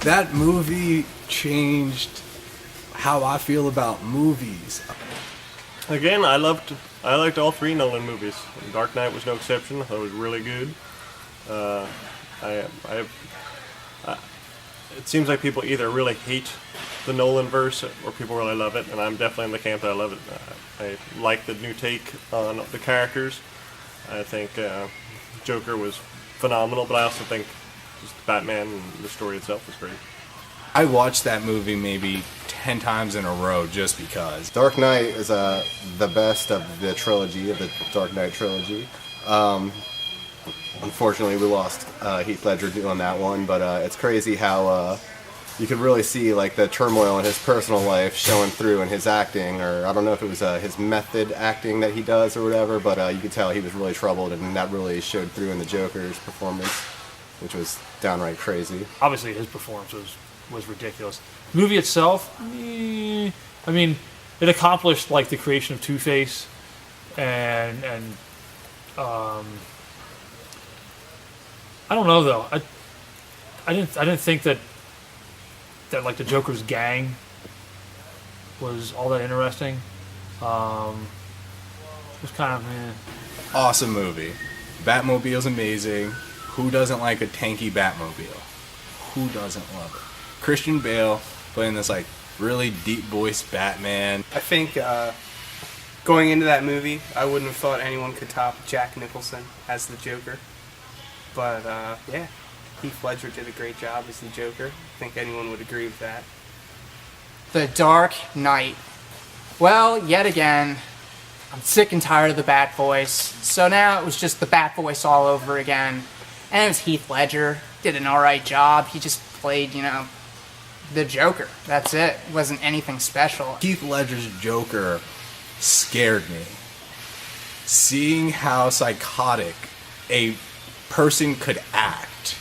That movie changed how I feel about movies. Again, I liked all three Nolan movies. Dark Knight was no exception. I thought it was really good. It seems like people either really hate the Nolan verse or people really love it, and I'm definitely in the camp that I love it. I like the new take on the characters. I think Joker was phenomenal, but I also think just Batman and the story itself was great. I watched that movie maybe 10 times in a row just because. Dark Knight is the best of the trilogy, of the Dark Knight trilogy. Unfortunately, we lost Heath Ledger doing that one, but it's crazy how you could really see like the turmoil in his personal life showing through in his acting, or I don't know if it was his method acting that he does or whatever, but you could tell he was really troubled, and that really showed through in the Joker's performance, which was downright crazy. Obviously, his performance was ridiculous. The movie itself, I mean, it accomplished like the creation of Two-Face, and I don't know though. I didn't think that like the Joker's gang was all that interesting. It was kind of Awesome movie. Batmobile's amazing. Who doesn't like a tanky Batmobile? Who doesn't love it? Christian Bale playing this like really deep voiced Batman. I think going into that movie, I wouldn't have thought anyone could top Jack Nicholson as the Joker. But yeah, Heath Ledger did a great job as the Joker. I think anyone would agree with that. The Dark Knight. Well, yet again, I'm sick and tired of the Bat voice. So now it was just the Bat voice all over again. And it was Heath Ledger. Did an alright job. He just played, the Joker. That's it. It wasn't anything special. Heath Ledger's Joker scared me. Seeing how psychotic a person could act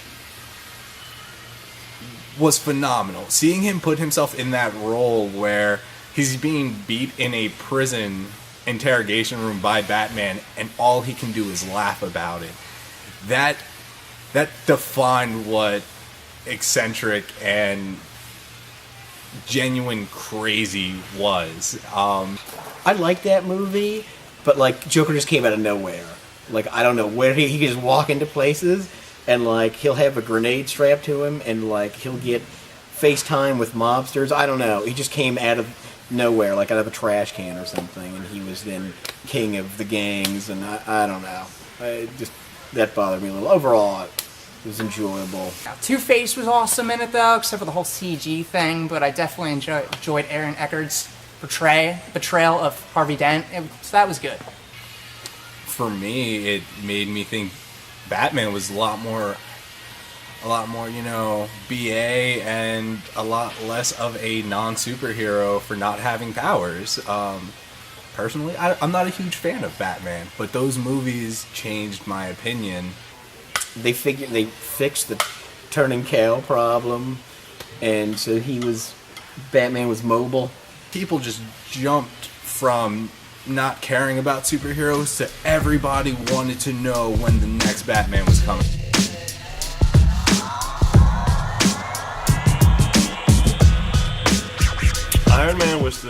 was phenomenal. Seeing him put himself in that role where he's being beat in a prison interrogation room by Batman and all he can do is laugh about it. That defined what eccentric and genuine crazy was. I like that movie, but like Joker just came out of nowhere. Like I don't know where he could just walk into places and like he'll have a grenade strapped to him and like he'll get FaceTime with mobsters. I don't know. He just came out of nowhere, like out of a trash can or something, and he was then king of the gangs. And I don't know. That bothered me a little. Overall, it was enjoyable. Two-Face was awesome in it though, except for the whole CG thing. But I definitely enjoyed Aaron Eckhart's portrayal of Harvey Dent. So that was good. For me, it made me think Batman was a lot more, BA and a lot less of a non-superhero for not having powers. Personally, I'm not a huge fan of Batman, but those movies changed my opinion. They fixed the turning Kale problem, and so Batman was mobile. People just jumped from not caring about superheroes to everybody wanted to know when the next Batman was coming. Iron Man was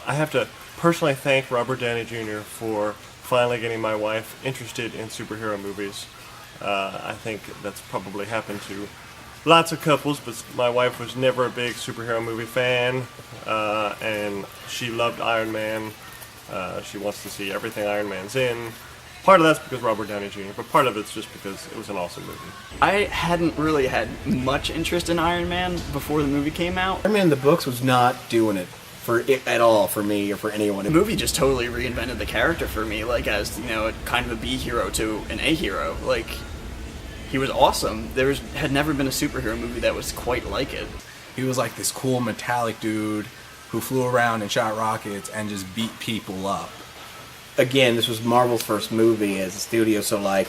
I have to personally thank Robert Downey Jr. for finally getting my wife interested in superhero movies. I think that's probably happened to lots of couples, but my wife was never a big superhero movie fan, and she loved Iron Man. She wants to see everything Iron Man's in. Part of that's because Robert Downey Jr., but part of it's just because it was an awesome movie. I hadn't really had much interest in Iron Man before the movie came out. Iron Man in the books was not doing it at all for me or for anyone. The movie just totally reinvented the character for me, like as, kind of a B hero to an A hero. Like, he was awesome. Had never been a superhero movie that was quite like it. He was like this cool metallic dude who flew around and shot rockets and just beat people up. Again, this was Marvel's first movie as a studio, so like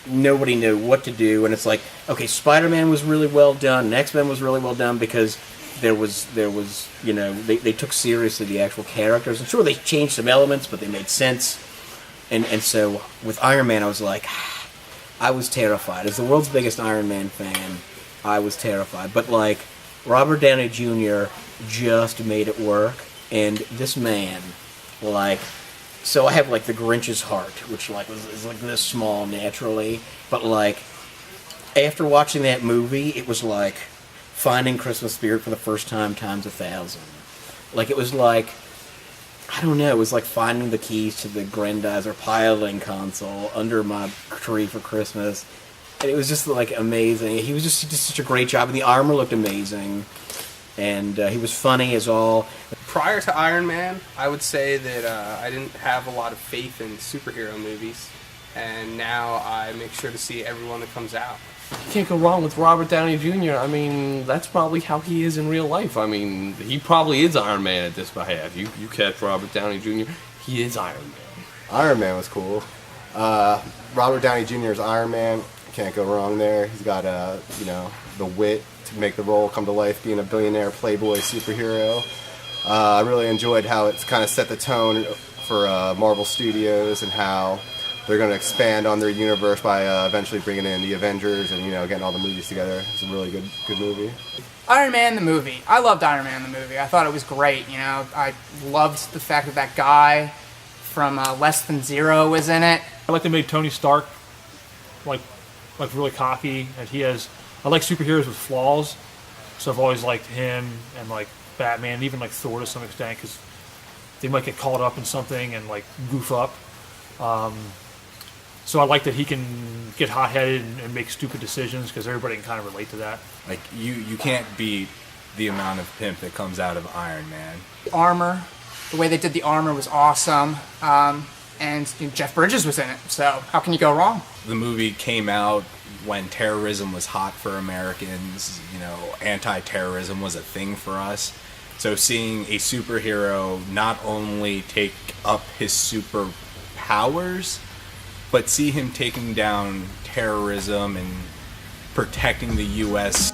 nobody knew what to do, and it's like, okay, Spider-Man was really well done, and X-Men was really well done because there was they took seriously the actual characters. And sure, they changed some elements, but they made sense. And so with Iron Man, I was like, I was terrified. As the world's biggest Iron Man fan, I was terrified. But like Robert Downey Jr. just made it work, and this man, like, so I have like the Grinch's heart, which like is like this small naturally, but like after watching that movie, it was like finding Christmas spirit for the first time times 1,000. Like it was like, I don't know, it was like finding the keys to the Grandizer piling console under my tree for Christmas. And it was just like amazing. He did such a great job, and the armor looked amazing. And he was funny as all. Prior to Iron Man, I would say that I didn't have a lot of faith in superhero movies, and now I make sure to see every one that comes out. You can't go wrong with Robert Downey Jr. I mean, that's probably how he is in real life. I mean, he probably is Iron Man at this behalf. You catch Robert Downey Jr., he is Iron Man. Iron Man was cool. Robert Downey Jr.'s Iron Man, can't go wrong there. He's got the wit to make the role come to life, being a billionaire playboy superhero. I really enjoyed how it's kind of set the tone for Marvel Studios and how they're going to expand on their universe by eventually bringing in the Avengers and getting all the movies together. It's a really good movie. Iron Man the movie. I loved Iron Man the movie. I thought it was great. I loved the fact that guy from Less Than Zero was in it. I like they made Tony Stark like really cocky, and I like superheroes with flaws, so I've always liked him and like Batman, and even like Thor to some extent, because they might get caught up in something and like goof up. So I like that he can get hot-headed and make stupid decisions, because everybody can kind of relate to that. Like, you can't beat the amount of pimp that comes out of Iron Man. The armor, the way they did the armor was awesome, and Jeff Bridges was in it, so how can you go wrong? The movie came out when terrorism was hot for Americans. Anti-terrorism was a thing for us. So seeing a superhero not only take up his superpowers, but see him taking down terrorism and protecting the U.S.